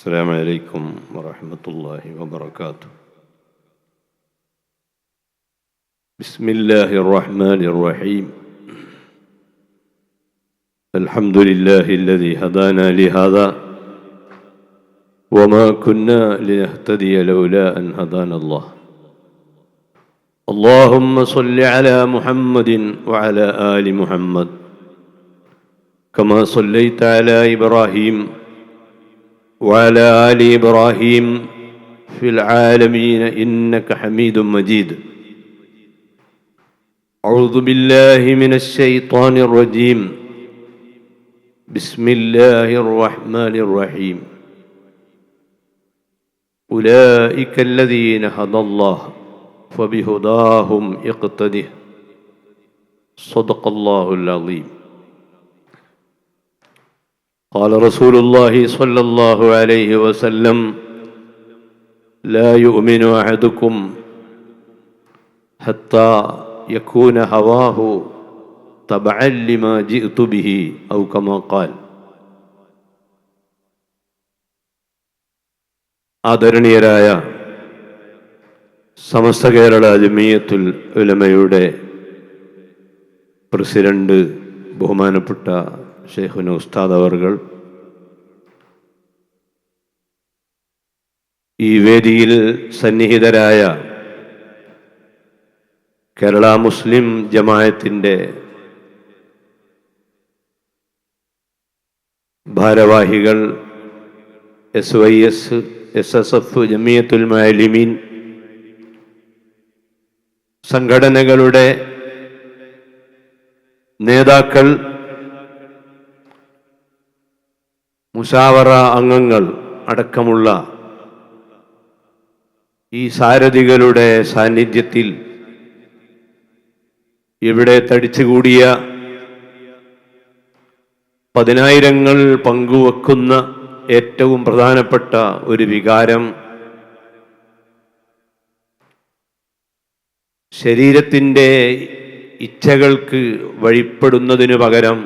السلام عليكم ورحمة الله وبركاته. بسم الله الرحمن الرحيم. الحمد لله الذي هدانا لهذا وما كنا لنهتدي لولا أن هدانا الله. اللهم صل على محمد وعلى آل محمد كما صليت على إبراهيم وعلى آل إبراهيم في العالمين إنك حميد مجيد. أعوذ بالله من الشيطان الرجيم. بسم الله الرحمن الرحيم. أولئك الذين هدى الله فبهداهم اقتده. صدق الله العظيم. قال رسول الله صلى الله عليه وسلم: لا يؤمن أحدكم حتى يكون هواه تبعا لما جئت به أو كما قال. ആദരണീയരായ സമസ്ത കേരള ജമിയത്തുൽ ഉലമയുടെ പ്രസിഡന്റ് ബഹുമാനപ്പെട്ട ഷെയ്ഖുന ഉസ്താദ് അവർകൾ, ഈ വേദിയിൽ സന്നിഹിതരായ കേരള മുസ്ലിം ജമാഅത്തിൻ്റെ ഭാരവാഹികൾ, SYS, SSF, ജമിയത്തുൽ മുഅല്ലിമീൻ സംഘടനകളുടെ നേതാക്കൾ, മുശാവറ അംഗങ്ങൾ അടക്കമുള്ള ഈ സാരഥികളുടെ സാന്നിധ്യത്തിൽ ഇവിടെ തടിച്ചുകൂടിയ പതിനായിരങ്ങൾ പങ്കുവെക്കുന്ന ഏറ്റവും പ്രധാനപ്പെട്ട ഒരു വികാരം ശരീരത്തിൻ്റെ ഇച്ഛകൾക്ക് വഴിപ്പെടുന്നതിനു പകരം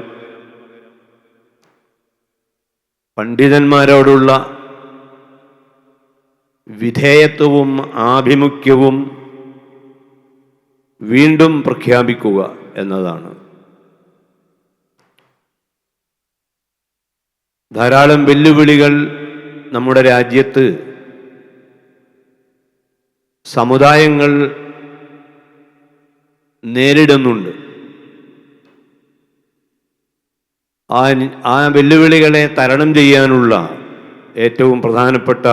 പണ്ഡിതന്മാരോടുള്ള വിധേയത്വവും ആഭിമുഖ്യവും വീണ്ടും പ്രഖ്യാപിക്കുക എന്നതാണ്. ധാരാളം വെല്ലുവിളികൾ നമ്മുടെ രാജ്യത്ത് സമുദായങ്ങൾ നേരിടുന്നുണ്ട്. ആ വെല്ലുവിളികളെ തരണം ചെയ്യാനുള്ള ഏറ്റവും പ്രധാനപ്പെട്ട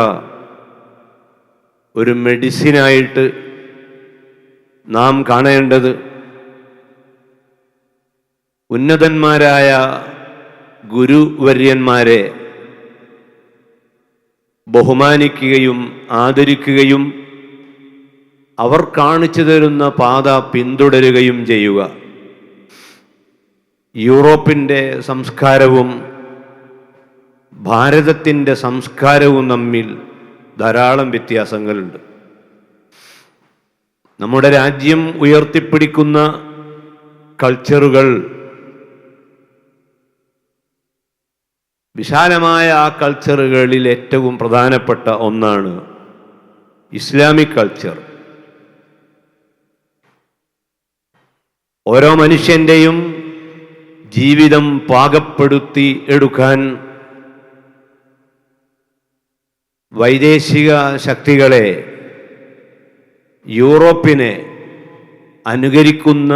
ഒരു മെഡിസിനായിട്ട് നാം കാണേണ്ടത് ഉന്നതന്മാരായ ഗുരുവര്യന്മാരെ ബഹുമാനിക്കുകയും ആദരിക്കുകയും അവർ കാണിച്ചു തരുന്ന പാത പിന്തുടരുകയും ചെയ്യുക. യൂറോപ്പിൻ്റെ സംസ്കാരവും ഭാരതത്തിൻ്റെ സംസ്കാരവും തമ്മിൽ ധാരാളം വ്യത്യാസങ്ങളുണ്ട്. നമ്മുടെ രാജ്യം ഉയർത്തിപ്പിടിക്കുന്ന കൾച്ചറുകൾ, വിശാലമായ ആ കൾച്ചറുകളിൽ ഏറ്റവും പ്രധാനപ്പെട്ട ഒന്നാണ് ഇസ്ലാമിക് കൾച്ചർ. ഓരോ മനുഷ്യൻ്റെയും ജീവിതം പാകപ്പെടുത്തി എടുക്കാൻ വൈദേശിക ശക്തികളെ, യൂറോപ്പിനെ അനുകരിക്കുന്ന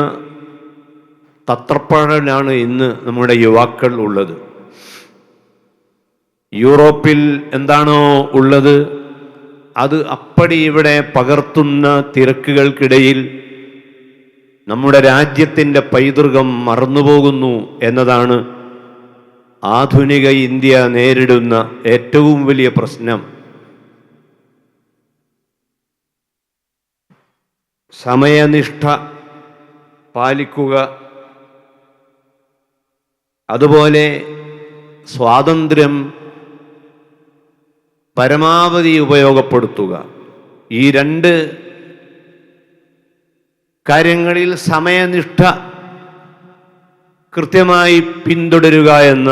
തത്രപ്പാടിലാണ് ഇന്ന് നമ്മുടെ യുവാക്കൾ ഉള്ളത്. യൂറോപ്പിൽ എന്താണോ ഉള്ളത് അത് അപ്പടി ഇവിടെ പകർത്തുന്ന തിരക്കുകൾക്കിടയിൽ നമ്മുടെ രാജ്യത്തിൻ്റെ പൈതൃകം മറന്നുപോകുന്നു എന്നതാണ് ആധുനിക ഇന്ത്യ നേരിടുന്ന ഏറ്റവും വലിയ പ്രശ്നം. സമയനിഷ്ഠ പാലിക്കുക, അതുപോലെ സ്വാതന്ത്ര്യം പരമാവധി ഉപയോഗപ്പെടുത്തുക, ഈ രണ്ട് കാര്യങ്ങളിൽ സമയനിഷ്ഠ കൃത്യമായി പിന്തുടരുക എന്ന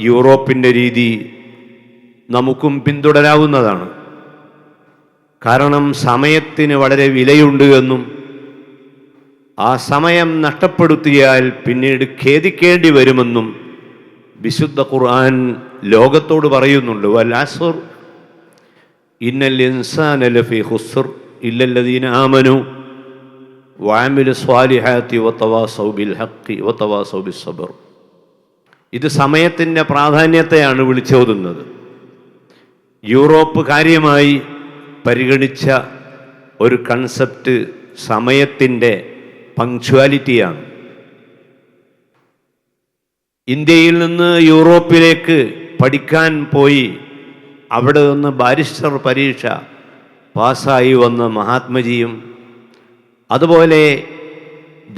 യൂറോപ്പിൻ്റെ രീതി നമുക്കും പിന്തുടരാവുന്നതാണ്. കാരണം സമയത്തിന് വളരെ വിലയുണ്ട് എന്നും ആ സമയം നഷ്ടപ്പെടുത്തിയാൽ പിന്നീട് ഖേദിക്കേണ്ടി വരുമെന്നും വിശുദ്ധ ഖുർആൻ ലോകത്തോട് പറയുന്നുണ്ട്. വൽ അസ്ർ ഇന്നൽ ഇൻസാന ലഫീ ഖുസ്ർ ഇല്ലല്ലദീന ആമനു വഅമിലു സ്വാലിഹാത്തി വതവാസൗ ബിൽ ഹഖ് വതവാസൗ ബിസ് സബ്ർ. ഇത് സമയത്തിൻ്റെ പ്രാധാന്യത്തെയാണ് വിളിച്ചോതുന്നത്. യൂറോപ്പ് കാര്യമായി പരിഗണിച്ച ഒരു കൺസെപ്റ്റ് സമയത്തിൻ്റെ പങ്ക്ച്വാലിറ്റിയാണ്. ഇന്ത്യയിൽ നിന്ന് യൂറോപ്പിലേക്ക് പഠിക്കാൻ പോയി അവിടെ നിന്ന് ബാരിസ്റ്റർ പരീക്ഷ പാസ്സായി വന്ന മഹാത്മജിയും അതുപോലെ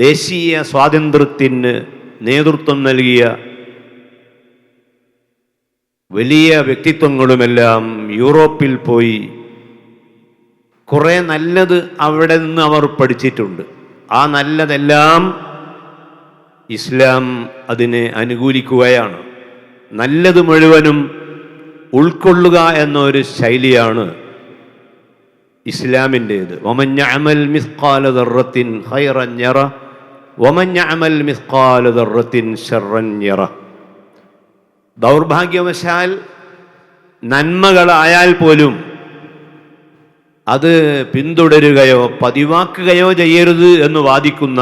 ദേശീയ സ്വാതന്ത്ര്യത്തിന് നേതൃത്വം നൽകിയ വലിയ വ്യക്തിത്വങ്ങളുമെല്ലാം യൂറോപ്പിൽ പോയി കുറേ നല്ലത് അവിടെ നിന്ന് അവർ പഠിച്ചിട്ടുണ്ട്. ആ നല്ലതെല്ലാം ഇസ്ലാം അതിനെ അനുകൂലിക്കുകയാണ്. നല്ലത് മുഴുവനും ഉൾക്കൊള്ളുക എന്നൊരു ശൈലിയാണ് ഇസ്ലാമിൻ്റേത്. വമൻ യഅമൽ മിസ്ഖാല ദർറത്തിൻ ഖൈറൻ യറ വമൻ യഅമൽ മിസ്ഖാല ദർറത്തിൻ ശർറൻ യറ. ദൗർഭാഗ്യവശാൽ നന്മകളായാൽ പോലും അത് പിന്തുടരുകയോ പതിവാക്കുകയോ ചെയ്യരുത് എന്ന് വാദിക്കുന്ന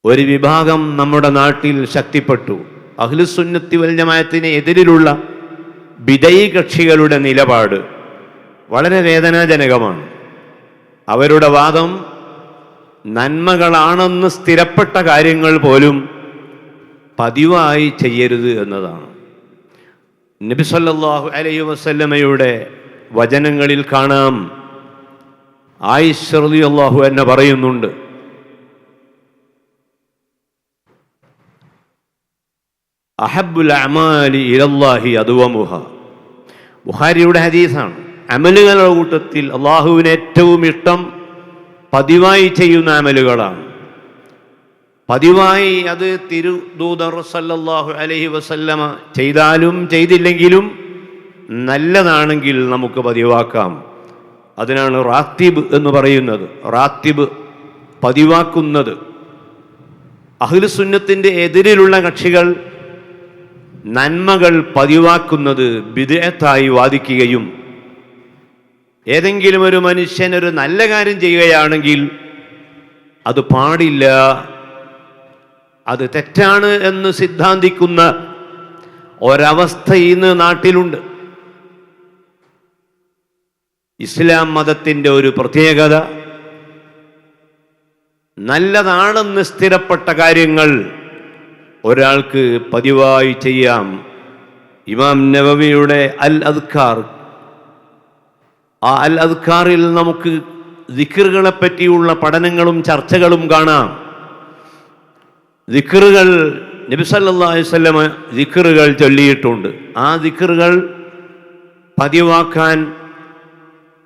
ഒരു വിഭാഗം നമ്മുടെ നാട്ടിൽ ശക്തിപ്പെട്ടു. അഹ്ലുസുന്നത്തി വൽ ജമാഅത്തിന് എതിരിലുള്ള ബിദഈ കക്ഷികളുടെ നിലപാട് വളരെ വേദനാജനകമാണ്. അവരുടെ വാദം നന്മകളാണെന്ന് സ്ഥിരപ്പെട്ട കാര്യങ്ങൾ പോലും പതിവായി ചെയ്യരുത് എന്നതാണ്. നബി സല്ലല്ലാഹു അലൈഹി വസല്ലമയുടെ വചനങ്ങളിൽ കാണാം. ആയിഷ റളിയല്ലാഹു അൻഹ പറയുന്നുണ്ട്, അഹബ്ബുൽ അഅമാലി ഇലല്ലാഹി അദ്വമുഹ. ബുഖാരിയുടെ ഹദീസാണ്. അമലുകളുടെ കൂട്ടത്തിൽ അള്ളാഹുവിന് ഏറ്റവും ഇഷ്ടം പതിവായി ചെയ്യുന്ന അമലുകളാണ്. പതിവായി അത് തിരുദൂതർ സല്ലല്ലാഹു അലൈഹി വസല്ലമ ചെയ്താലും ചെയ്തില്ലെങ്കിലും നല്ലതാണെങ്കിൽ നമുക്ക് പതിവാക്കാം. അതിനാണ് റാത്തിബ് എന്ന് പറയുന്നത്. റാത്തിബ് പതിവാക്കുന്നത്. അഹ്ലുസുന്നത്തിൻ്റെ എതിരിലുള്ള കക്ഷികൾ നന്മകൾ പതിവാക്കുന്നത് ബിദ്അത്തായി വാദിക്കുകയും ഏതെങ്കിലും ഒരു മനുഷ്യൻ ഒരു നല്ല കാര്യം ചെയ്യുകയാണെങ്കിൽ അത് പാടില്ല, അത് തെറ്റാണ് എന്ന് സിദ്ധാന്തിക്കുന്ന ഒരവസ്ഥ ഇന്ന് നാട്ടിലുണ്ട്. ഇസ്ലാം മതത്തിൻ്റെ ഒരു പ്രത്യേകത നല്ലതാണെന്ന് സ്ഥിരപ്പെട്ട കാര്യങ്ങൾ ഒരാൾക്ക് പതിവായി ചെയ്യാം. ഇമാം നവവിയുടെ അൽ അദ്കാർ, ആ അൽ അദ്കാറിൽ നമുക്ക് ദിക്റുകളെ പറ്റിയുള്ള പഠനങ്ങളും ചർച്ചകളും കാണാം. ദിക്റുകൾ നബി സല്ലല്ലാഹു അലൈഹി വസല്ലം ദിക്റുകൾ ചൊല്ലിയിട്ടുണ്ട്. ആ ദിക്റുകൾ പതിവാക്കാൻ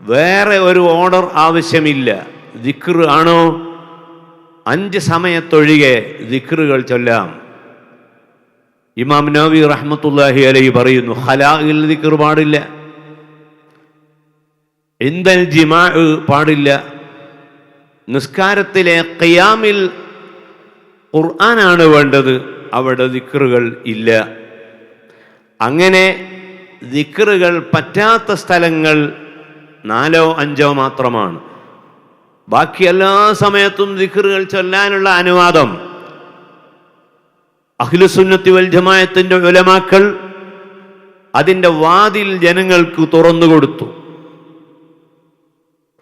വേറെ ഒരു ഓർഡർ ആവശ്യമില്ല. ദിക്ർ ആണോ 5 സമയത്തൊഴികെ ദിക്റുകൾ ചൊല്ലാം. ഇമാം നവവി റഹ്മത്തുള്ളാഹി അലൈഹി പറയുന്നു, ഖലാഇൽ ദിക്ർ പാടില്ല, ഇൻദൽ ജിമാഅ് പാടില്ല, നിസ്കാരത്തിലെ ഖിയാമിൽ ഖുർആനാണ് വേണ്ടത്, അവിടെ ദിക്റുകൾ ഇല്ല. അങ്ങനെ ദിക്റുകൾ പറ്റാത്ത സ്ഥലങ്ങൾ 4-5 മാത്രമാണ്. ബാക്കി എല്ലാ സമയത്തും ദിക്റുകൾ ചൊല്ലാനുള്ള അനുവാദം അഹ്ലുസുന്നത്തി വൽ ജമാഅത്തിന്റെ ഉലമാക്കൾ അതിൻ്റെ വാതിൽ ജനങ്ങൾക്ക് തുറന്നു കൊടുത്തു.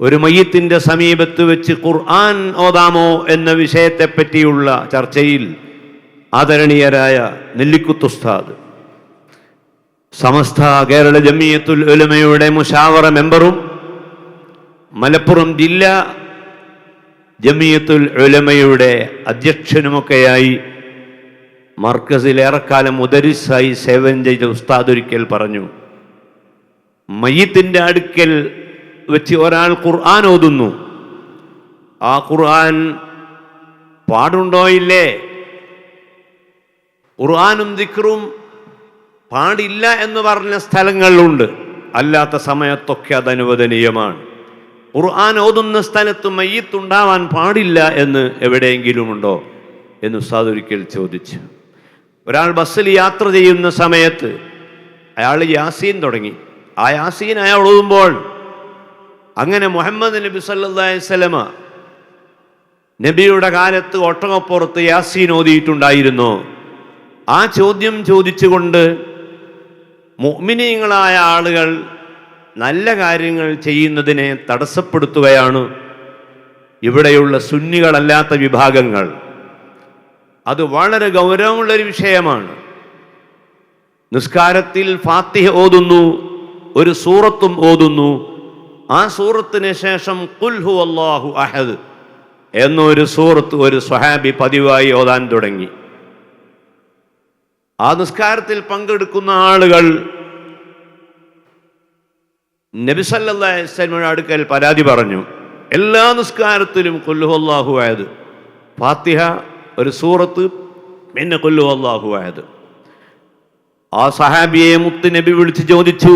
ഒരു മയ്യിത്തിന്റെ സമീപത്ത് വെച്ച് ഖുർആൻ ഓതാമോ എന്ന വിഷയത്തെപ്പറ്റിയുള്ള ചർച്ചയിൽ ആദരണീയരായ നെല്ലിക്കുത്ത് ഉസ്താദ്, സമസ്ത കേരള ജമിയത്തുൽ ഉലമയുടെ മുശാവറ മെമ്പറും മലപ്പുറം ജില്ലാ ജമിയത്തുൽ ഉലമയുടെ അധ്യക്ഷനുമൊക്കെയായി മർക്കസിൽ ഏറെക്കാലം മുദരിസായി സേവനം ചെയ്ത ഉസ്താദ് ഒരിക്കൽ പറഞ്ഞു, മയ്യിത്തിന്റെ അടുക്കൽ വെച്ച് ഒരാൾ ഖുർആൻ ഓതുന്നു, ആ ഖുർആൻ പാടുണ്ടോ ഇല്ലേ? ഖുർആനും ദിക്റും പാടില്ല എന്ന് പറഞ്ഞ സ്ഥലങ്ങളിലുണ്ട്, അല്ലാത്ത സമയത്തൊക്കെ അത് അനുവദനീയമാണ്. ഖുർആൻ ഓതുന്ന സ്ഥലത്ത് മയ്യിത്തുണ്ടാവാൻ പാടില്ല എന്ന് എവിടെയെങ്കിലുമുണ്ടോ എന്ന് ഉസ്താദ് ഒരിക്കൽ ചോദിച്ചു. ഒരാൾ ബസ്സിൽ യാത്ര ചെയ്യുന്ന സമയത്ത് അയാൾ യാസീൻ തുടങ്ങി. ആ യാസീൻ അയാൾ ഓതുമ്പോൾ അങ്ങനെ മുഹമ്മദ് നബി സല്ലല്ലാഹു അലൈഹി വസല്ലമ നബിയുടെ കാലത്ത് ഒട്ടകപ്പുറത്ത് യാസീൻ ഓതിയിട്ടുണ്ടായിരുന്നോ? ആ ചോദ്യം ചോദിച്ചുകൊണ്ട് മുഅ്മിനീങ്ങളായ ആളുകൾ നല്ല കാര്യങ്ങൾ ചെയ്യുന്നതിനെ തടസ്സപ്പെടുത്തുകയാണ് ഇവിടെയുള്ള സുന്നികളല്ലാത്ത വിഭാഗങ്ങൾ. അത് വളരെ ഗൗരവമുള്ളൊരു വിഷയമാണ്. നിസ്കാരത്തിൽ ഫാത്തിഹ ഓതുന്നു, ഒരു സൂറത്തും ഓതുന്നു. ആ സൂറത്തിന് ശേഷം ഖുൽ ഹുവല്ലാഹു അഹദ് എന്നൊരു സൂറത്ത് ഒരു സ്വഹാബി പതിവായി ഓതാൻ തുടങ്ങി. ആ നിസ്കാരത്തിൽ പങ്കെടുക്കുന്ന ആളുകൾ നബി സല്ലല്ലാഹു അലൈഹി വസല്ലമയുടെ അടുക്കൽ പരാതി പറഞ്ഞു. എല്ലാ നിസ്കാരത്തിലും ഖുൽ ഹുവല്ലാഹു അഹദ്, ഫാത്തിഹ, ഒരു സൂറത്ത്, പിന്നെ ഖുൽ ഹുവല്ലാഹു അഹദ്. ആ സഹാബിയെ മുത്ത് നബി വിളിച്ച് ചോദിച്ചു,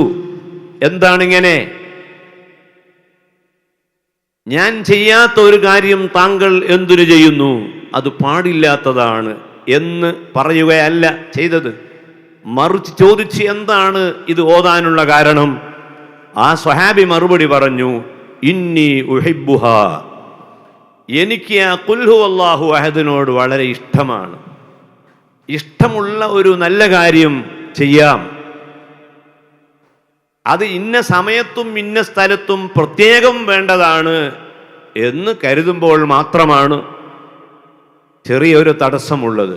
എന്താണിങ്ങനെ? ഞാൻ ചെയ്യാത്ത ഒരു കാര്യം താങ്കൾ എന്തിനു ചെയ്യുന്നു? അത് പാടില്ലാത്തതാണ് എന്ന് പറയുകയല്ല ചെയ്തത്, മറിച്ച് ചോദിച്ച് എന്താണ് ഇത് ഓതാനുള്ള കാരണം? ആ സ്വഹാബി മറുപടി പറഞ്ഞു, ഇന്നി ഉഹിബ്ബുഹ, എനിക്ക് ആ ഖുൽ ഹുവല്ലാഹു അഹദിനോട് വളരെ ഇഷ്ടമാണ്. ഇഷ്ടമുള്ള ഒരു നല്ല കാര്യം ചെയ്യാം, അത് ഇന്ന സമയത്തും ഇന്ന സ്ഥലത്തും പ്രത്യേകം വേണ്ടതാണ് എന്ന് കരുതുമ്പോൾ മാത്രമാണ് ചെറിയൊരു തടസ്സമുള്ളത്.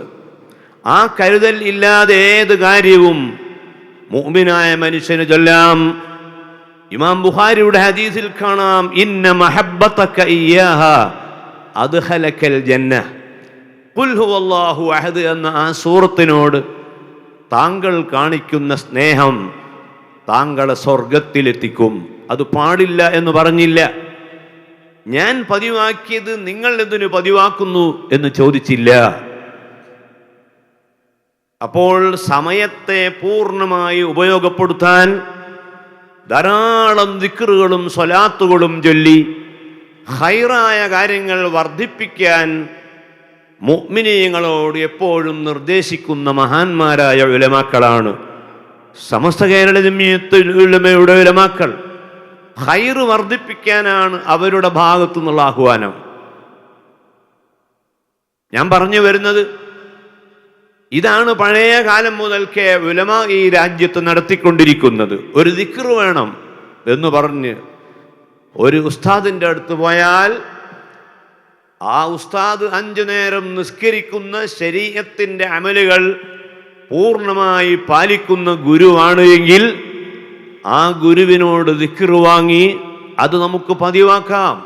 ആ കരുതൽ ഇല്ലാതെ ഏത് കാര്യവും മുഅ്മിനായ മനുഷ്യന് ചൊല്ലാം. ഇമാം ബുഖാരിയുടെ ഹദീസിൽ കാണാം, ഇന്ന മഹബ്ബതക ഇയ്യാഹ അദ്ഖലകൽ ജന്ന. ഖുൽ ഹുവല്ലാഹു അഹദ് എന്ന ആ സൂറത്തിനോട് താങ്കൾ കാണിക്കുന്ന സ്നേഹം താങ്കളെ സ്വർഗത്തിലെത്തിക്കും. അത് പാടില്ല എന്ന് പറഞ്ഞില്ല. ഞാൻ പതിവാക്കിയത് നിങ്ങൾ എന്തിനു പതിവാക്കുന്നു എന്ന് ചോദിച്ചില്ല. അപ്പോൾ സമയത്തെ പൂർണ്ണമായി ഉപയോഗപ്പെടുത്താൻ ധാരാളം ദിക്റുകളും സ്വലാത്തുകളും ചൊല്ലി ഖൈറായ കാര്യങ്ങൾ വർദ്ധിപ്പിക്കാൻ മുഅ്മിനീങ്ങളോട് എപ്പോഴും നിർദ്ദേശിക്കുന്ന മഹാന്മാരായ ഉലമാക്കളാണ് സമസ്ത കേരള ജംഇയ്യത്തുൽ ഉലമയുടെ ഉലമാക്കൾ. ഖൈറ് വർദ്ധിപ്പിക്കാനാണ് അവരുടെ ഭാഗത്തു നിന്നുള്ള ആഹ്വാനം. ഞാൻ പറഞ്ഞു വരുന്നത് ഇതാണ് പഴയ കാലം മുതൽക്കേ ഉലമാ ഈ രാജ്യത്ത് നടത്തിക്കൊണ്ടിരിക്കുന്നത്. ഒരു ദിക്ർ വേണം എന്ന് പറഞ്ഞ് ഒരു ഉസ്താദിൻ്റെ അടുത്ത് പോയാൽ ആ ഉസ്താദ് 5 നേരം നിസ്കരിക്കുന്ന ശരീഅത്തിന്റെ അമലുകൾ പൂർണ്ണമായി പാലിക്കുന്ന ഗുരുവാണ് എങ്കിൽ ആ ഗുരുവിനോട് ദിക്ർ വാങ്ങി അത് നമുക്ക് പതിവാക്കാം.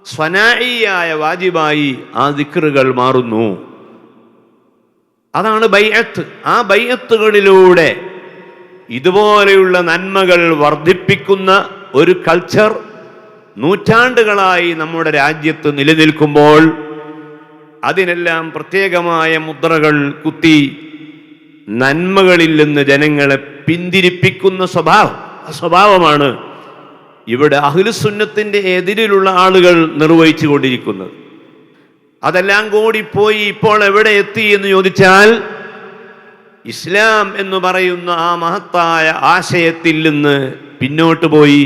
സ്വനാഇയായ വാജിബായി ആ ദിക്റുകൾ മാറുന്നു. അതാണ് ബൈഅത്ത്. ആ ബൈഅത്തുകളിലൂടെ ഇതുപോലെയുള്ള നന്മകൾ വർദ്ധിപ്പിക്കുന്ന ഒരു കൾച്ചർ നൂറ്റാണ്ടുകളായി നമ്മുടെ രാജ്യത്ത് നിലനിൽക്കുമ്പോൾ അതിനെല്ലാം പ്രത്യേകമായ മുദ്രകൾ കുത്തി നന്മകളിൽ നിന്ന് ജനങ്ങളെ പിന്തിരിപ്പിക്കുന്ന സ്വഭാവമാണ് ഇവിടെ അഹ്ലുസുന്നത്തിന്റെ എതിരിലുള്ള ആളുകൾ നിർവഹിച്ചു കൊണ്ടിരിക്കുന്നത്. അതെല്ലാം കൂടി പോയി ഇപ്പോൾ എവിടെ എത്തി എന്ന് ചോദിച്ചാൽ ഇസ്ലാം എന്ന് പറയുന്ന ആ മഹത്തായ ആശയത്തിൽ നിന്ന് പിന്നോട്ട് പോയി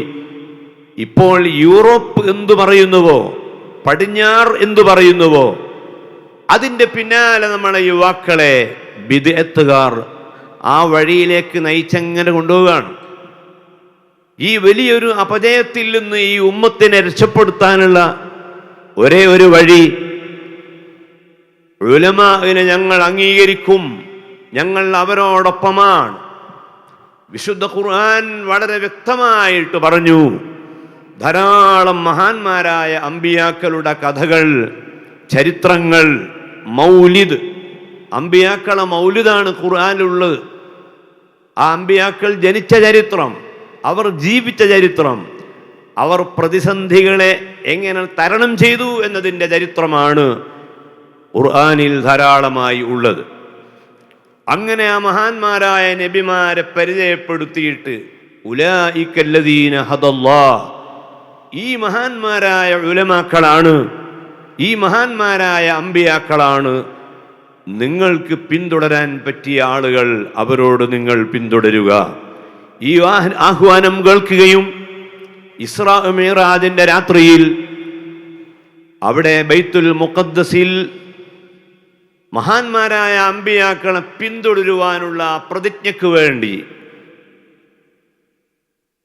ഇപ്പോൾ യൂറോപ്പ് എന്തു പറയുന്നുവോ, പടിഞ്ഞാറ് എന്തു പറയുന്നുവോ അതിൻ്റെ പിന്നാലെ നമ്മളെ യുവാക്കളെ ബിദ്അത്തുകാർ ആ വഴിയിലേക്ക് നയിച്ചങ്ങനെ കൊണ്ടുപോവുകയാണ്. ഈ വലിയൊരു അപജയത്തിൽ നിന്ന് ഈ ഉമ്മത്തിനെ രക്ഷപ്പെടുത്താനുള്ള ഒരേ ഒരു വഴി, ഉലമാഇനെ ഞങ്ങൾ അംഗീകരിക്കും, ഞങ്ങൾ അവരോടൊപ്പമാണ്. വിശുദ്ധ ഖുർആൻ വളരെ വ്യക്തമായിട്ട് പറഞ്ഞു. ധാരാളം മഹാന്മാരായ അമ്പിയാക്കളുടെ കഥകൾ, ചരിത്രങ്ങൾ, മൗലിദ്, അമ്പിയാക്കളെ മൗലിദാണ് ഖുർആനിലുള്ളത്. ആ അമ്പിയാക്കൾ ജനിച്ച ചരിത്രം, അവർ ജീവിച്ച ചരിത്രം, അവർ പ്രതിസന്ധികളെ എങ്ങനെ തരണം ചെയ്തു എന്നതിൻ്റെ ചരിത്രമാണ് ഖുർആനിൽ ധാരാളമായി ഉള്ളത്. അങ്ങനെ ആ മഹാന്മാരായ നബിമാരെ പരിചയപ്പെടുത്തിയിട്ട് ഉലൈകല്ലദീന ഹദല്ലാഹ്, ഈ മഹാന്മാരായ ഉലമാക്കളാണ്, ഈ മഹാന്മാരായ അമ്പിയാക്കളാണ് നിങ്ങൾക്ക് പിന്തുടരാൻ പറ്റിയ ആളുകൾ, അവരോട് നിങ്ങൾ പിന്തുടരുക. ഈ ആഹ്വാനം കേൾക്കുകയും ഇസ്രാ മിഅ്റാജിന്റെ രാത്രിയിൽ അവിടെ ബൈത്തുൽ മുഖദ്ദസിൽ മഹാന്മാരായ അമ്പിയാക്കളെ പിന്തുടരുവാനുള്ള പ്രതിജ്ഞയ്ക്ക് വേണ്ടി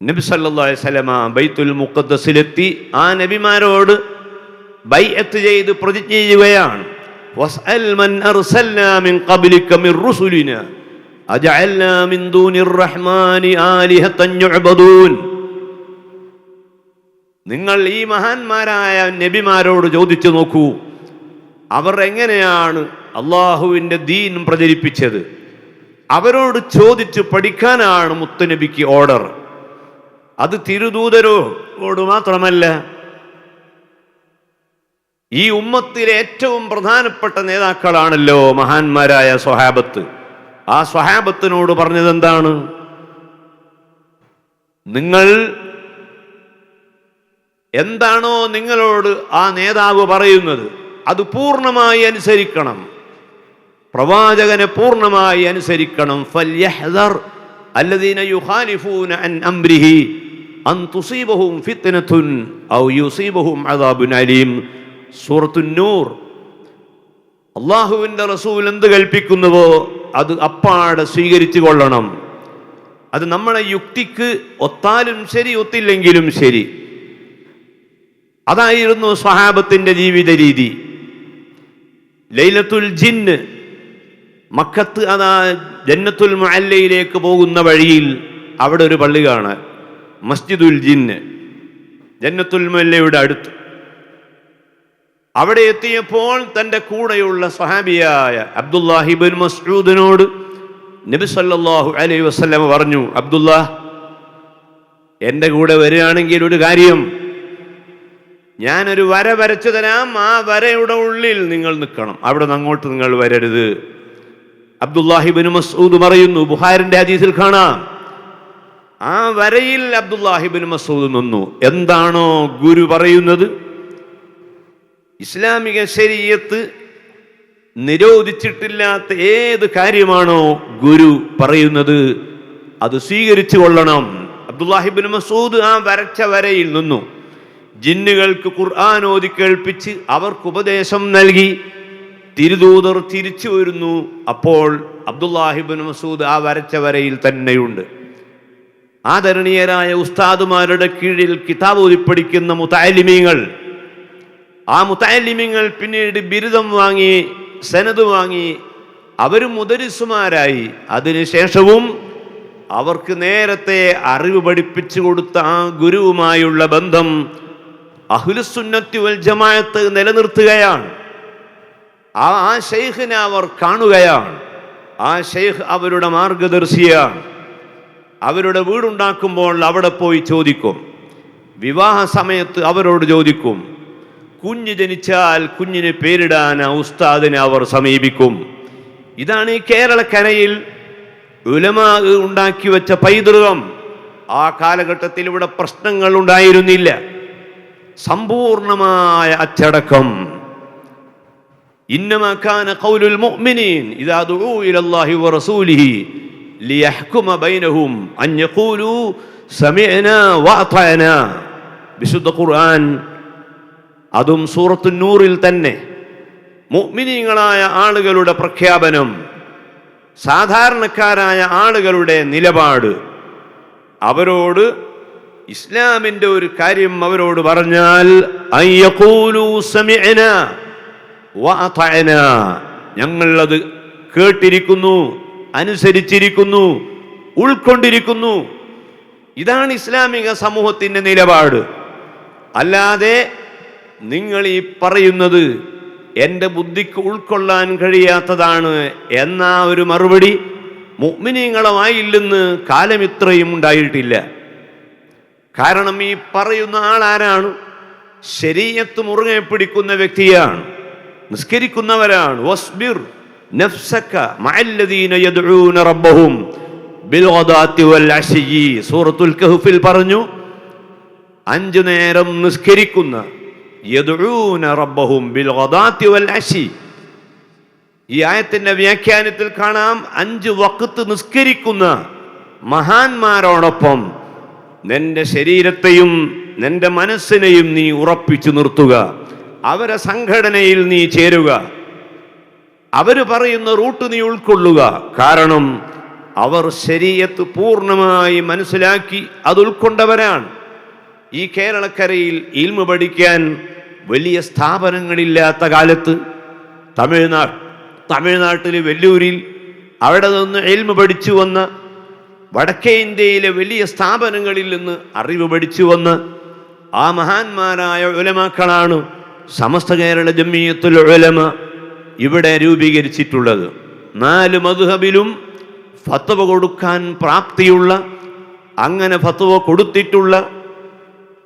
നബി സല്ലല്ലാഹു അലൈഹി വസല്ലമ ബൈത്തുൽ മുഖദ്ദസിലെത്തി ആ നബിമാരോട് ബൈഅത്ത് ചെയ്ത് പ്രതിജ്ഞ ചെയ്യുകയാണ്. വസ്അൽ മൻ അർസൽനാ മിൻ ഖബ്ലിക മിർ റുസുലിനാ അജഅൽനാ മിൻ ദൂനിർ റഹ്മാനി ആലിഹതൻ യുഅബദൂൻ. നിങ്ങൾ ഈ മഹാന്മാരായ നബിമാരോട് ചോദിച്ചു നോക്കൂ, അവർ എങ്ങനെയാണ് അള്ളാഹുവിൻ്റെ ദീൻ പ്രചരിപ്പിച്ചത്. അവരോട് ചോദിച്ച് പഠിക്കാനാണ് മുത്തുനബിക്ക് ഓർഡർ. അത് തിരുദൂതരോട് മാത്രമല്ല, ഈ ഉമ്മത്തിലെ ഏറ്റവും പ്രധാനപ്പെട്ട നേതാക്കളാണല്ലോ മഹാന്മാരായ സ്വഹാബത്ത്. ആ സ്വഹാബത്തിനോട് പറഞ്ഞത് എന്താണ്? നിങ്ങൾ എന്താണോ നിങ്ങളോട് ആ നേതാവ് പറയുന്നത് അത് പൂർണ്ണമായി അനുസരിക്കണം, പ്രവാചകനെ പൂർണ്ണമായി അനുസരിക്കണം. ഫൽയഹ്ദർ അല്ലദീന യുഖാലിഫൂന അൻ അംരിഹി അൻ തുസീബഹും ഫിത്നത്തുൻ ഔ യുസീബഹും അദാബുൻ അലീം. സൂറത്തുൻ നൂർ. അള്ളാഹുവിൻ്റെ റസൂൽ എന്ത് കൽപ്പിക്കുന്നുവോ അത് അപ്പാടെ സ്വീകരിച്ചു കൊള്ളണം. അത് നമ്മളെ യുക്തിക്ക് ഒത്താലും ശരി, ഒത്തില്ലെങ്കിലും ശരി. അതായിരുന്നു സ്വഹാബത്തിന്റെ ജീവിത രീതി. ലൈലത്തുൽ ജിന്ന്, മക്കത്ത് അതാ ജന്നത്തുൽ മുഅല്ലയിലേക്ക് പോകുന്ന വഴിയിൽ അവിടെ ഒരു പള്ളി കാണാൻ, മസ്ജിദുൽ ജിന്ന്, ജന്നത്തുൽ മുഅല്ലയുടെ അടുത്ത്. അവിടെ എത്തിയപ്പോൾ തൻ്റെ കൂടെയുള്ള സ്വഹാബിയായ അബ്ദുല്ലാഹി ഇബ്നു മസ്ഊദിനോട് നബി സല്ലല്ലാഹു അലൈഹി വസല്ലം പറഞ്ഞു, അബ്ദുല്ലാഹ്, എൻ്റെ കൂടെ വരികയാണെങ്കിൽ ഒരു കാര്യം, ഞാനൊരു വര വരച്ചു തരാം, ആ വരയുടെ ഉള്ളിൽ നിങ്ങൾ നിൽക്കണം, അവിടെ നിന്ന് അങ്ങോട്ട് നിങ്ങൾ വരരുത്. അബ്ദുല്ലാഹി ഇബ്നു മസ്ഊദ് പറയുന്നു, ബുഖാരിന്റെ ഹദീസിൽ കാണാം, ആ വരയിൽ അബ്ദുല്ലാഹി ഇബ്നു മസ്ഊദ് നിന്നു. എന്താണോ ഗുരു പറയുന്നത്, ഇസ്ലാമിക ശരീഅത്ത് നിരോധിച്ചിട്ടില്ലാത്ത ഏത് കാര്യമാണോ ഗുരു പറയുന്നത് അത് സ്വീകരിച്ചു കൊള്ളണം. അബ്ദുല്ലാഹി ഇബ്നു മസ്ഊദ് ആ വരച്ച വരയിൽ നിന്നു. ജിന്നുകൾക്ക് ഖുർആൻ ഓതി കേൾപ്പിച്ച് അവർക്ക് ഉപദേശം നൽകി തിരുദൂതർ തിരിച്ചു വരുന്നു. അപ്പോൾ അബ്ദുല്ലാഹി ഇബ്നു മസ്ഊദ് ആ വരച്ച വരയിൽ തന്നെയുണ്ട്. ആദരണീയരായ ഉസ്താദുമാരുടെ കീഴിൽ കിതാബ് ഓതി പഠിക്കുന്ന മുതഅല്ലിമീങ്ങൾ, ആ മുതഅല്ലിമീങ്ങൾ പിന്നീട് ബിരുദം വാങ്ങി, സനദ് വാങ്ങി, അവരും മുദരിസുമാരായി. അതിനുശേഷവും അവർക്ക് നേരത്തെ അറിവ് പഠിപ്പിച്ചു കൊടുത്ത ആ ഗുരുവുമായുള്ള ബന്ധം അഹ്ലുസുന്നത്തി വൽ ജമാഅത്ത് നിലനിർത്തുകയാണ്. ആ ശൈഖിനെ അവർ കാണുകയാണ്. ആ ശൈഖ് അവരുടെ മാർഗദർശിയാണ്. അവരുടെ വീടുണ്ടാക്കുമ്പോൾ അവിടെ പോയി ചോദിക്കും, വിവാഹ സമയത്ത് അവരോട് ചോദിക്കും, കുഞ്ഞ് ജനിച്ചാൽ കുഞ്ഞിന് പേരിടാൻ ആ ഉസ്താദിനെ അവർ സമീപിക്കും. ഇതാണ് ഈ കേരളക്കരയിൽ ഉലമാ ഉണ്ടാക്കി വെച്ച പൈതൃകം. ആ കാലഘട്ടത്തിൽ ഇവിടെ പ്രശ്നങ്ങൾ ഉണ്ടായിരുന്നില്ല. സമ്പൂർണമായ അച്ചടക്കം. ഇന്നമാ കാന ഖൗലുൽ മുഅ്മിനീൻ ഇദാ ദുഊ ഇലല്ലാഹി വറസൂലിഹി ലിയഹ്കുമ ബൈനഹും അൻ യഖൂലു സമിഅനാ വഅതഅനാ. വിശുദ്ധ ഖുർആൻ, അതും സൂറത്തുൻ നൂറിൽ തന്നെ. മുഅ്മിനീങ്ങളായ ആളുകളുടെ പ്രഖ്യാപനം, സാധാരണക്കാരായ ആളുകളുടെ നിലപാട്, അവരോട് ഇസ്ലാമിന്റെ ഒരു കാര്യം അവരോട് പറഞ്ഞാൽ അയ്യഖൂലു സമിഅനാ വഅതഅനാ, ഞങ്ങൾ അത് കേട്ടിരിക്കുന്നു, അനുസരിച്ചിരിക്കുന്നു, ഉൾക്കൊണ്ടിരിക്കുന്നു. ഇതാണ് ഇസ്ലാമിക സമൂഹത്തിന്റെ നിലപാട്. അല്ലാതെ നിങ്ങൾ ഈ പറയുന്നത് എൻ്റെ ബുദ്ധിക്ക് ഉൾക്കൊള്ളാൻ കഴിയാത്തതാണ് എന്ന ഒരു മറുപടി മുഅ്മിനീങ്ങളുമായില്ലെന്ന് കാലമിത്രയും ഉണ്ടായിട്ടില്ല. കാരണം ഈ പറയുന്ന ആളാരാണ്? ശരീഅത്ത് മുറുകെ പിടിക്കുന്ന വ്യക്തിയാണ്, നിസ്കരിക്കുന്നവരാണ്. വസ്ബിർ നഫ്സക മഅല്ലദീന യദ്ഊന റബ്ബഹും ബിൽഗദാത്തി വൽ അശിയി. സൂറത്തുൽ കഹ്ഫിൽ പറഞ്ഞു, 5 നേരം നിസ്കരിക്കുന്ന, യദ്ഊന റബ്ബഹും ബിൽഗദാത്തി വൽ അശി. ഈ ആയത്തിന്റെ വ്യാഖ്യാനത്തിൽ കാണാം, 5 വഖ്ത് നിസ്കരിക്കുന്ന മഹാന്മാരോടൊപ്പം നിന്റെ ശരീരത്തെയും നിന്റെ മനസ്സിനെയും നീ ഉറപ്പിച്ചു നിർത്തുക, അവരെ സംഘടനയിൽ നീ ചേരുക, അവര് പറയുന്ന റൂട്ട് നീ ഉൾക്കൊള്ളുക. കാരണം അവർ ശരീഅത്ത് പൂർണ്ണമായി മനസ്സിലാക്കി അത് ഉൾക്കൊണ്ടവരാണ്. ഈ കേരളക്കരയിൽ ഇൽമു പഠിക്കാൻ വലിയ സ്ഥാപനങ്ങളില്ലാത്ത കാലത്ത് തമിഴ്നാട്ടിലെ വെല്ലൂരിൽ അവിടെ നിന്ന് ഇൽമു പഠിച്ചു വന്ന, വടക്കേ ഇന്ത്യയിലെ വലിയ സ്ഥാപനങ്ങളിൽ നിന്ന് അറിവ് പഠിച്ചു വന്ന ആ മഹാന്മാരായ ഉലമാക്കളാണ് സമസ്ത കേരള ജംഇയ്യത്തുൽ ഉലമ ഇവിടെ രൂപീകരിച്ചിട്ടുള്ളത്. 4 മദ്ഹബിലും ഫത്വ കൊടുക്കാൻ പ്രാപ്തിയുള്ള, അങ്ങനെ ഫത്വ കൊടുത്തിട്ടുള്ള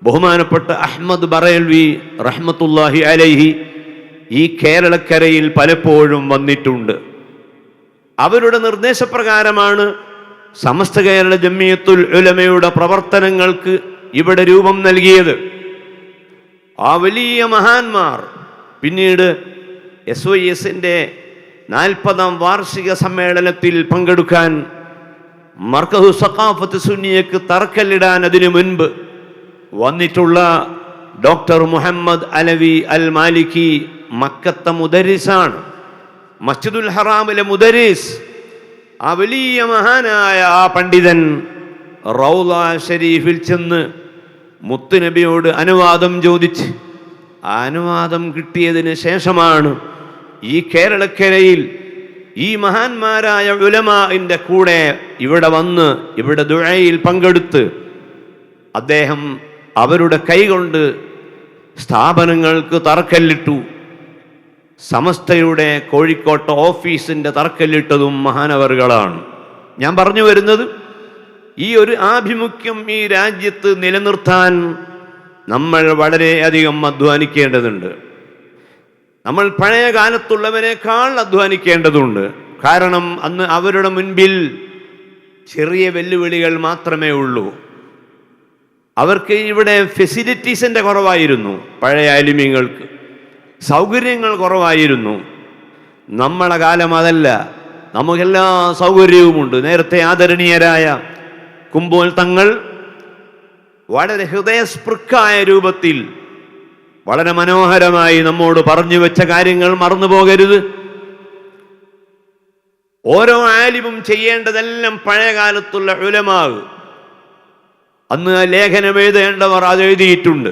ബഹുമാനപ്പെട്ട അഹ്മദ് ബറേൽവി റഹ്മത്തുള്ളാഹി അലൈഹി ഈ കേരളക്കരയിൽ പലപ്പോഴും വന്നിട്ടുണ്ട്. അവരുടെ നിർദ്ദേശപ്രകാരമാണ് സമസ്ത കേരള ജംഇയ്യത്തുൽ ഉലമയുടെ പ്രവർത്തനങ്ങൾക്ക് ഇവിടെ രൂപം നൽകിയത്. ആ വലിയ മഹാന്മാർ പിന്നീട് SYSന്റെ 40ാം വാർഷിക സമ്മേളനത്തിൽ പങ്കെടുക്കാൻ മർക്കസു സഖാഫത്ത് സുന്നിയക്ക് തറക്കല്ലിടാൻ അതിനു മുൻപ് വന്നിട്ടുള്ള ഡോക്ടർ മുഹമ്മദ് അലവി അൽ മാലിക്കി മക്കത്തെ മുദരിസാണ്, മസ്ജിദുൽ ഹറാമിലെ മുദരിസ്. ആ വലിയ മഹാനായ ആ പണ്ഡിതൻ റൗള ഷരീഫിൽ ചെന്ന് മുത്തുനബിയോട് അനുവാദം ചോദിച്ച്, ആ അനുവാദം കിട്ടിയതിന് ശേഷമാണ് ഈ കേരളക്കരയിൽ ഈ മഹാന്മാരായ ഉലമാഇന്റെ കൂടെ ഇവിടെ വന്ന് ഇവിടെ ദുആയിൽ പങ്കെടുത്ത് അദ്ദേഹം അവരുടെ കൈകൊണ്ട് സ്ഥാപനങ്ങൾക്ക് തറക്കല്ലിട്ടു. സമസ്തയുടെ കോഴിക്കോട്ടെ ഓഫീസിന്റെ തറക്കല്ലിട്ടതും മഹാനവറുകളാണ്. ഞാൻ പറഞ്ഞു വരുന്നത്, ഈ ഒരു ആഭിമുഖ്യം ഈ രാജ്യത്ത് നിലനിർത്താൻ നമ്മൾ വളരെയധികം അധ്വാനിക്കേണ്ടതുണ്ട്. നമ്മൾ പഴയ കാലത്തുള്ളവരെക്കാൾ അധ്വാനിക്കേണ്ടതുണ്ട്. കാരണം അന്ന് അവരുടെ മുൻപിൽ ചെറിയ വെല്ലുവിളികൾ മാത്രമേ ഉള്ളൂ. അവർക്ക് ഇവിടെ ഫെസിലിറ്റീസിൻ്റെ കുറവായിരുന്നു, പഴയ ആലിമീങ്ങൾക്ക് സൗകര്യങ്ങൾ കുറവായിരുന്നു. നമ്മളെ കാലം അതല്ല, നമുക്കെല്ലാ സൗകര്യവുമുണ്ട്. നേരത്തെ ആദരണീയരായ കുമ്പോൽ തങ്ങൾ വളരെ ഹൃദയസ്പൃക്കായ രൂപത്തിൽ വളരെ മനോഹരമായി നമ്മോട് പറഞ്ഞു വെച്ച കാര്യങ്ങൾ മറന്നു പോകരുത്. ഓരോ ആലിമും ചെയ്യേണ്ടതെല്ലാം പഴയ കാലത്തുള്ള ഉലമാവ് അന്ന് ലേഖനം എഴുതേണ്ടവർ അത് എഴുതിയിട്ടുണ്ട്,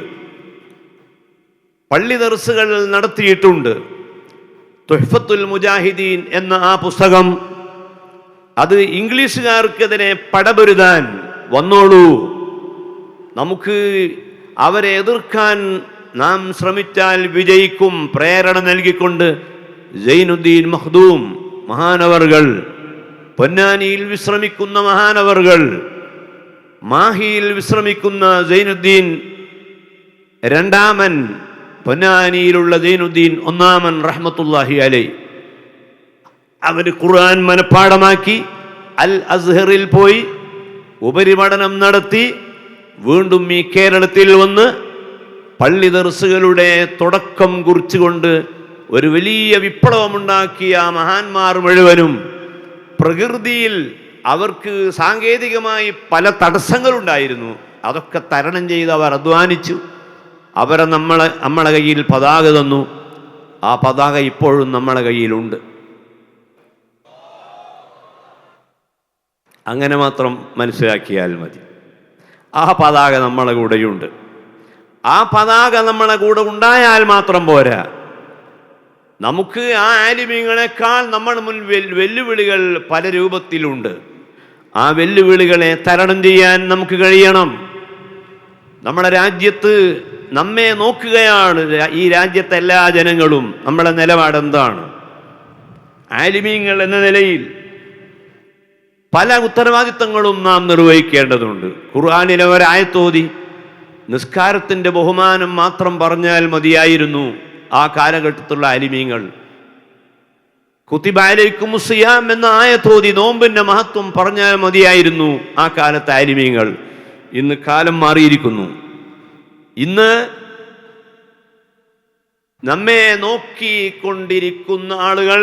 പള്ളി ദർസുകൾ നടത്തിയിട്ടുണ്ട്. തുഹ്ഫത്തുൽ മുജാഹിദീൻ എന്ന ആ പുസ്തകം, അത് ഇംഗ്ലീഷുകാർക്കെതിരെ പടപൊരുതാൻ വന്നോളൂ, നമുക്ക് അവരെ എതിർക്കാൻ നാം ശ്രമിച്ചാൽ വിജയിക്കും, പ്രേരണ നൽകിക്കൊണ്ട് സൈനുദ്ദീൻ മഖ്ദൂം മഹാനവർകൾ, പൊന്നാനിയിൽ വിശ്രമിക്കുന്ന മഹാനവർകൾ, മാഹിയിൽ വിശ്രമിക്കുന്ന സൈനുദ്ദീൻ രണ്ടാമൻ, പൊന്നാനിയിലുള്ള സൈനുദ്ദീൻ ഒന്നാമൻ റഹ്മത്തുള്ളാഹി അലൈഹി, അവന് ഖുർആൻ മനഃപ്പാഠമാക്കി അൽ അസ്ഹറിൽ പോയി ഉപരിപഠനം നടത്തി വീണ്ടും ഈ കേരളത്തിൽ വന്ന് പള്ളി ദർസുകളുടെ തുടക്കം കുറിച്ചുകൊണ്ട് ഒരു വലിയ വിപ്ലവമുണ്ടാക്കിയ മഹാന്മാർ മുഴുവനും പ്രകൃതിയിൽ അവർക്ക് സാങ്കേതികമായി പല തടസ്സങ്ങളുണ്ടായിരുന്നു, അതൊക്കെ തരണം ചെയ്ത് അവർ അധ്വാനിച്ചു. അവരെ നമ്മളെ കയ്യിൽ പതാക തന്നു. ആ പതാക ഇപ്പോഴും നമ്മളെ കയ്യിലുണ്ട്. അങ്ങനെ മാത്രം മനസ്സിലാക്കിയാൽ മതി. ആ പതാക നമ്മളെ കൂടെയുണ്ട്. ആ പതാക നമ്മളെ കൂടെ ഉണ്ടായാൽ മാത്രം പോരാ, നമുക്ക് ആ ആലിമീങ്ങളെക്കാൾ നമ്മുടെ മുൻപിൽ വെല്ലുവിളികൾ പല രൂപത്തിലുണ്ട്. ആ വെല്ലുവിളികളെ തരണം ചെയ്യാൻ നമുക്ക് കഴിയണം. നമ്മുടെ രാജ്യത്ത് നമ്മെ നോക്കുകയാണ് ഈ രാജ്യത്തെ എല്ലാ ജനങ്ങളും. നമ്മുടെ നിലപാടെന്താണ്? ആലിമീങ്ങൾ എന്ന നിലയിൽ പല ഉത്തരവാദിത്തങ്ങളും നാം നിർവഹിക്കേണ്ടതുണ്ട്. ഖുർആനിലെ ഒരായത്തോതി നിസ്കാരത്തിൻ്റെ ബഹുമാനം മാത്രം പറഞ്ഞാൽ മതിയായിരുന്നു ആ കാലഘട്ടത്തിലുള്ള ആലിമീങ്ങൾ. കുത്തിബ അലൈക്കുമുസ് സിയാം എന്ന ആയത്തോതി നോമ്പിന്റെ മഹത്വം പറഞ്ഞാൽ മതിയായിരുന്നു ആ കാലത്തെ ആലിമീങ്ങൾ. ഇന്ന് കാലം മാറിയിരിക്കുന്നു. ഇന്ന് നമ്മെ നോക്കിക്കൊണ്ടിരിക്കുന്ന ആളുകൾ,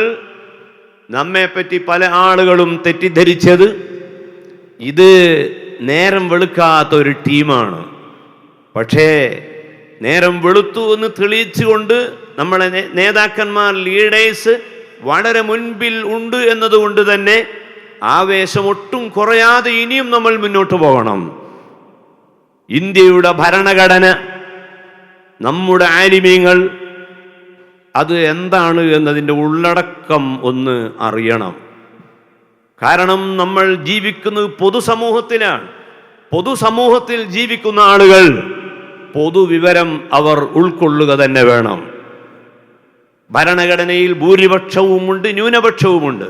നമ്മെപ്പറ്റി പല ആളുകളും തെറ്റിദ്ധരിച്ചത് ഇത് നേരം വെളുക്കാത്ത ഒരു ടീമാണ്. പക്ഷേ നേരം വെളുത്തു എന്ന് തെളിയിച്ചുകൊണ്ട് നമ്മളെ നേതാക്കന്മാർ, ലീഡേഴ്സ് വളരെ മുൻപിൽ ഉണ്ട് എന്നതുകൊണ്ട് തന്നെ ആവേശം ഒട്ടും കുറയാതെ ഇനിയും നമ്മൾ മുന്നോട്ട് പോകണം. ഇന്ത്യയുടെ ഭരണഘടന, നമ്മുടെ ആലിമീങ്ങൾ അത് എന്താണ് എന്നതിൻ്റെ ഉള്ളടക്കം ഒന്ന് അറിയണം. കാരണം നമ്മൾ ജീവിക്കുന്നത് പൊതുസമൂഹത്തിലാണ്. പൊതുസമൂഹത്തിൽ ജീവിക്കുന്ന ആളുകൾ പൊതുവിവരം അവർ ഉൾക്കൊള്ളുക തന്നെ വേണം. ഭരണഘടനയിൽ ഭൂരിപക്ഷവുമുണ്ട്, ന്യൂനപക്ഷവുമുണ്ട്.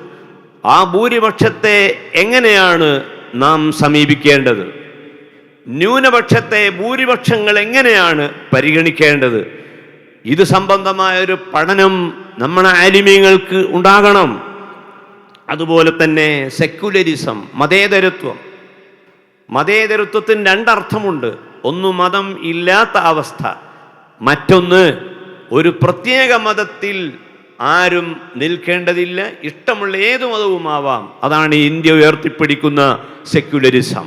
ആ ഭൂരിപക്ഷത്തെ എങ്ങനെയാണ് നാം സമീപിക്കേണ്ടത്? ന്യൂനപക്ഷത്തെ ഭൂരിപക്ഷങ്ങൾ എങ്ങനെയാണ് പരിഗണിക്കേണ്ടത്? ഇത് സംബന്ധമായൊരു പഠനം നമ്മുടെ ആലിമീങ്ങൾക്ക് ഉണ്ടാകണം. അതുപോലെ തന്നെ സെക്യുലറിസം, മതേതരത്വം. മതേതരത്വത്തിന് രണ്ടർത്ഥമുണ്ട്. ഒന്ന് മതം ഇല്ലാത്ത അവസ്ഥ, മറ്റൊന്ന് ഒരു പ്രത്യേക മതത്തിൽ ആരും നിൽക്കേണ്ടതില്ല, ഇഷ്ടമുള്ള ഏതു മതവുമാവാം. അതാണ് ഇന്ത്യ ഉയർത്തിപ്പിടിക്കുന്ന സെക്യുലറിസം.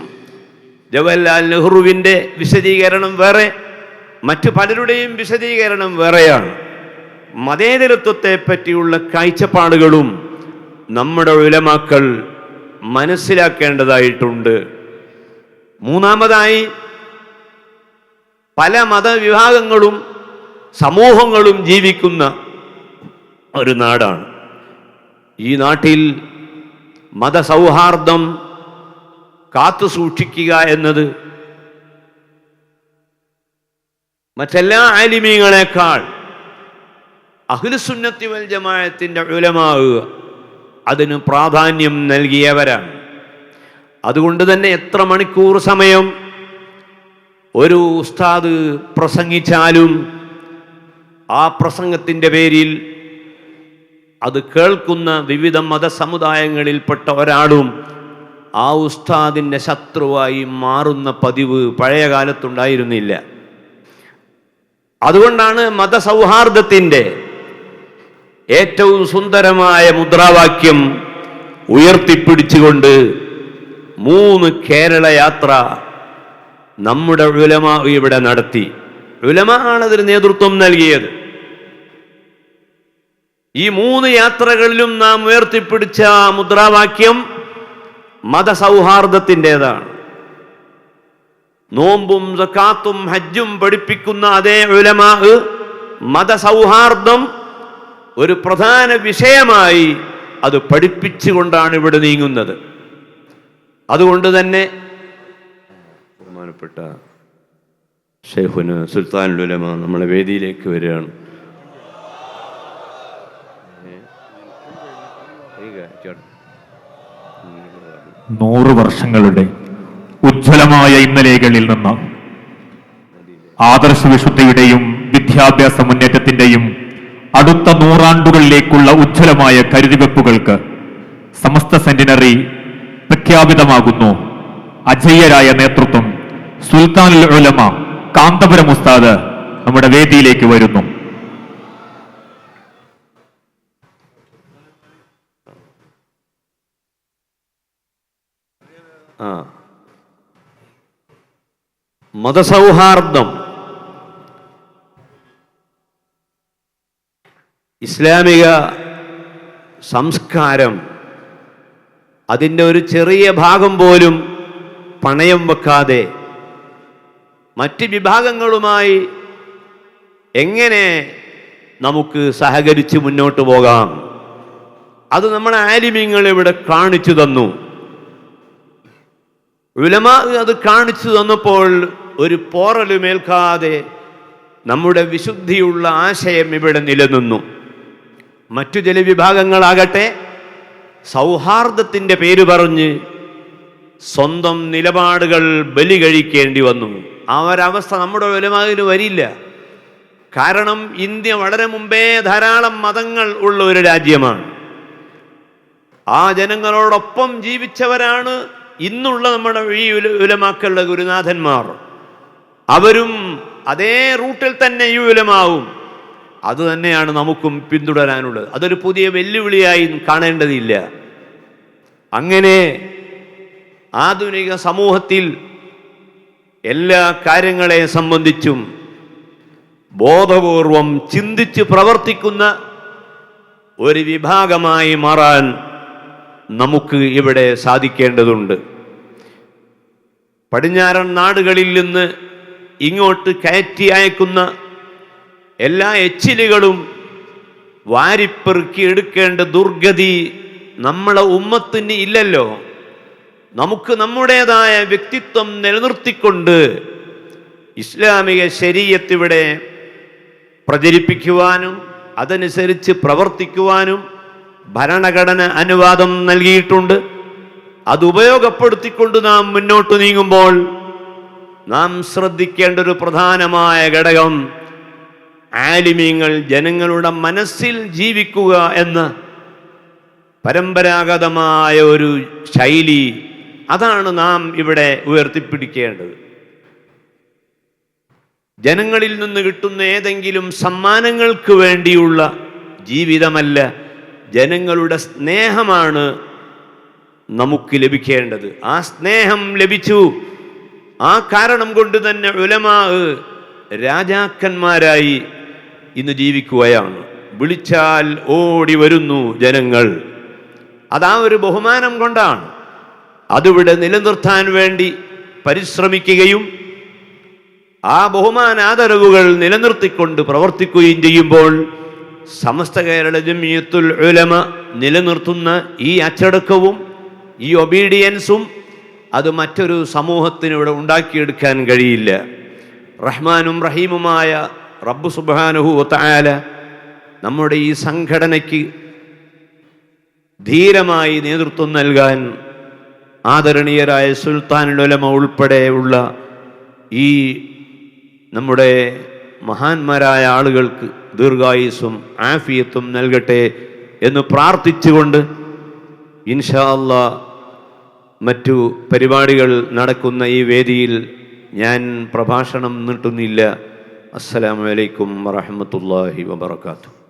ജവഹർലാൽ നെഹ്റുവിൻ്റെ വിശദീകരണം വേറെ, മറ്റു പലരുടെയും വിശദീകരണം വേറെയാണ്. മതേതരത്വത്തെ പറ്റിയുള്ള കാഴ്ചപ്പാടുകളും നമ്മുടെ ഉലമാക്കൾ മനസ്സിലാക്കേണ്ടതായിട്ടുണ്ട്. മൂന്നാമതായി, പല മതവിഭാഗങ്ങളും സമൂഹങ്ങളും ജീവിക്കുന്ന ഒരു നാടാണ്. ഈ നാട്ടിൽ മതസൗഹാർദ്ദം കാത്തു സൂക്ഷിക്കുക എന്നത് മറ്റെല്ലാ ആലിമീങ്ങളെക്കാൾ അഹ്ലുസുന്നത്തി വൽ ജമാഅത്തിന്റെ ഉലമാ അതിന് പ്രാധാന്യം നൽകിയവരാണ്. അതുകൊണ്ട് തന്നെ എത്ര മണിക്കൂർ സമയം ഒരു ഉസ്താദ് പ്രസംഗിച്ചാലും ആ പ്രസംഗത്തിൻ്റെ പേരിൽ അത് കേൾക്കുന്ന വിവിധ മതസമുദായങ്ങളിൽപ്പെട്ട ഒരാളും ആ ഉസ്താദിൻ്റെ ശത്രുവായി മാറുന്ന പതിവ് പഴയ കാലത്തുണ്ടായിരുന്നില്ല. അതുകൊണ്ടാണ് മതസൗഹാർദ്ദത്തിൻ്റെ ഏറ്റവും സുന്ദരമായ മുദ്രാവാക്യം ഉയർത്തിപ്പിടിച്ചുകൊണ്ട് 3 കേരള യാത്ര നമ്മുടെ ഉലമാ ഇവിടെ നടത്തി. ഉലമാ ആണ് അതിന് നേതൃത്വം നൽകിയത്. ഈ 3 യാത്രകളിലും നാം ഉയർത്തിപ്പിടിച്ച മുദ്രാവാക്യം മതസൗഹാർദ്ദത്തിൻ്റെതാണ്. നോമ്പും സക്കാത്തും ഹജ്ജും പഠിപ്പിക്കുന്ന അതേ ഉലമാ മതസൗഹാർദ്ദം ഒരു പ്രധാന വിഷയമായി അത് പഠിപ്പിച്ചുകൊണ്ടാണ് ഇവിടെ നീങ്ങുന്നത്. അതുകൊണ്ട് തന്നെ ബഹുമാനപ്പെട്ട ശൈഖുന സുൽത്താനുൽ ഉലമ നമ്മളെ വേദിയിലേക്ക് വരികയാണ്. 100 വർഷങ്ങളുടെ ഉജ്ജ്വലമായ ഇന്നലെകളിൽ നിന്ന് ആദർശവിശുദ്ധിയുടെയും വിദ്യാഭ്യാസ മുന്നേറ്റത്തിന്റെയും അടുത്ത 100 ആണ്ടുകളിലേക്കുള്ള ഉജ്ജ്വലമായ കരുതിവെപ്പുകൾക്ക് സമസ്ത സെന്റിനറി പ്രഖ്യാപിതമാകുന്നു. അജയ്യരായ നേതൃത്വം സുൽത്താനുൽ ഉലമ കാന്തപുരം ഉസ്താദ് നമ്മുടെ വേദിയിലേക്ക് വരുന്നു. മതസൗഹാർദ്ദം ഇസ്ലാമിക സംസ്കാരം അതിൻ്റെ ഒരു ചെറിയ ഭാഗം പോലും പണയം വെക്കാതെ മറ്റ് വിഭാഗങ്ങളുമായി എങ്ങനെ നമുക്ക് സഹകരിച്ച് മുന്നോട്ട് പോകാം, അത് നമ്മളെ ആലിമീങ്ങൾ ഇവിടെ കാണിച്ചു തന്നു. ഉലമാ അത് കാണിച്ചു തന്നപ്പോൾ ഒരു പോറലുമേൽക്കാതെ നമ്മുടെ വിശുദ്ധിയുള്ള ആശയം ഇവിടെ നിലനിന്നു. മറ്റു ചില വിഭാഗങ്ങളാകട്ടെ സൗഹാർദ്ദത്തിൻ്റെ പേര് പറഞ്ഞ് സ്വന്തം നിലപാടുകൾ ബലി കഴിക്കേണ്ടി വന്നു. ആ ഒരവസ്ഥ നമ്മുടെ ഉലമാവിന് വരില്ല. കാരണം ഇന്ത്യ വളരെ മുമ്പേ ധാരാളം മതങ്ങൾ ഉള്ള ഒരു രാജ്യമാണ്. ആ ജനങ്ങളോടൊപ്പം ജീവിച്ചവരാണ് ഇന്നുള്ള നമ്മുടെ ഈ ഉലമാക്കളുടെ ഗുരുനാഥന്മാർ. അവരും അതേ റൂട്ടിൽ തന്നെ ഈ ഉലമാവും. അത് തന്നെയാണ് നമുക്കും പിന്തുടരാനുള്ളത്. അതൊരു പുതിയ വെല്ലുവിളിയായി കാണേണ്ടതില്ല. അങ്ങനെ ആധുനിക സമൂഹത്തിൽ എല്ലാ കാര്യങ്ങളെ സംബന്ധിച്ചും ബോധപൂർവം ചിന്തിച്ച് പ്രവർത്തിക്കുന്ന ഒരു വിഭാഗമായി മാറാൻ നമുക്ക് ഇവിടെ സാധിക്കേണ്ടതുണ്ട്. പടിഞ്ഞാറൻ നാടുകളിൽ നിന്ന് ഇങ്ങോട്ട് കയറ്റി അയക്കുന്ന എല്ലാ എച്ചിലുകളും വാരിപ്പെറുക്കി എടുക്കേണ്ട ദുർഗതി നമ്മളെ ഉമ്മത്തിന് ഇല്ലല്ലോ. നമുക്ക് നമ്മുടേതായ വ്യക്തിത്വം നിലനിർത്തിക്കൊണ്ട് ഇസ്ലാമിക ശരീഅത്ത് ഇവിടെ പ്രചരിപ്പിക്കുവാനും അതനുസരിച്ച് പ്രവർത്തിക്കുവാനും ഭരണഘടന അനുവാദം നൽകിയിട്ടുണ്ട്. അത് ഉപയോഗപ്പെടുത്തിക്കൊണ്ട് നാം മുന്നോട്ട് നീങ്ങുമ്പോൾ നാം ശ്രദ്ധിക്കേണ്ട ഒരു പ്രധാനമായ ഘടകം ആലിമീങ്ങൾ ജനങ്ങളുടെ മനസ്സിൽ ജീവിക്കുക എന്ന പരമ്പരാഗതമായ ഒരു ശൈലി, അതാണ് നാം ഇവിടെ ഉയർത്തിപ്പിടിക്കേണ്ടത്. ജനങ്ങളിൽ നിന്ന് കിട്ടുന്ന ഏതെങ്കിലും സമ്മാനങ്ങൾക്ക് വേണ്ടിയുള്ള ജീവിതമല്ല, ജനങ്ങളുടെ സ്നേഹമാണ് നമുക്ക് ലഭിക്കേണ്ടത്. ആ സ്നേഹം ലഭിച്ചു. ആ കാരണം കൊണ്ട് തന്നെ ഉലമാ രാജാക്കന്മാരായി ഇന്ന് ജീവിക്കുകയാണ്. വിളിച്ചാൽ ഓടി വരുന്നു ജനങ്ങൾ. അതാ ഒരു ബഹുമാനം കൊണ്ടാണ്. അതിവിടെ നിലനിർത്താൻ വേണ്ടി പരിശ്രമിക്കുകയും ആ ബഹുമാനാദരവുകൾ നിലനിർത്തിക്കൊണ്ട് പ്രവർത്തിക്കുകയും ചെയ്യുമ്പോൾ സമസ്ത കേരള ജംഇയ്യത്തുൽ ഉലമ നിലനിർത്തുന്ന ഈ അച്ചടക്കവും ഈ ഒബീഡിയൻസും അത് മറ്റൊരു സമൂഹത്തിന് ഇവിടെ ഉണ്ടാക്കിയെടുക്കാൻ കഴിയില്ല. റഹ്മാനും റഹീമുമായ റബ്ബ് സുബ്ഹാനഹു വ തആല നമ്മുടെ ഈ സംഘടനയ്ക്ക് ധീരമായി നേതൃത്വം നൽകാൻ ആദരണീയരായ സുൽത്താനുൽ ഉലമ ഉൾപ്പെടെയുള്ള ഈ നമ്മുടെ മഹാന്മാരായ ആളുകൾക്ക് ദീർഘായുസ്സും ആഫിയത്തും നൽകട്ടെ എന്ന് പ്രാർത്ഥിച്ചുകൊണ്ട് ഇൻഷാ അല്ലാഹ് മറ്റു പരിപാടികൾ നടക്കുന്ന ഈ വേദിയിൽ ഞാൻ പ്രഭാഷണം നീട്ടുന്നില്ല. അസ്സലാമു അലൈക്കും വറഹ്മത്തുള്ളാഹി വബറകാതുഹു.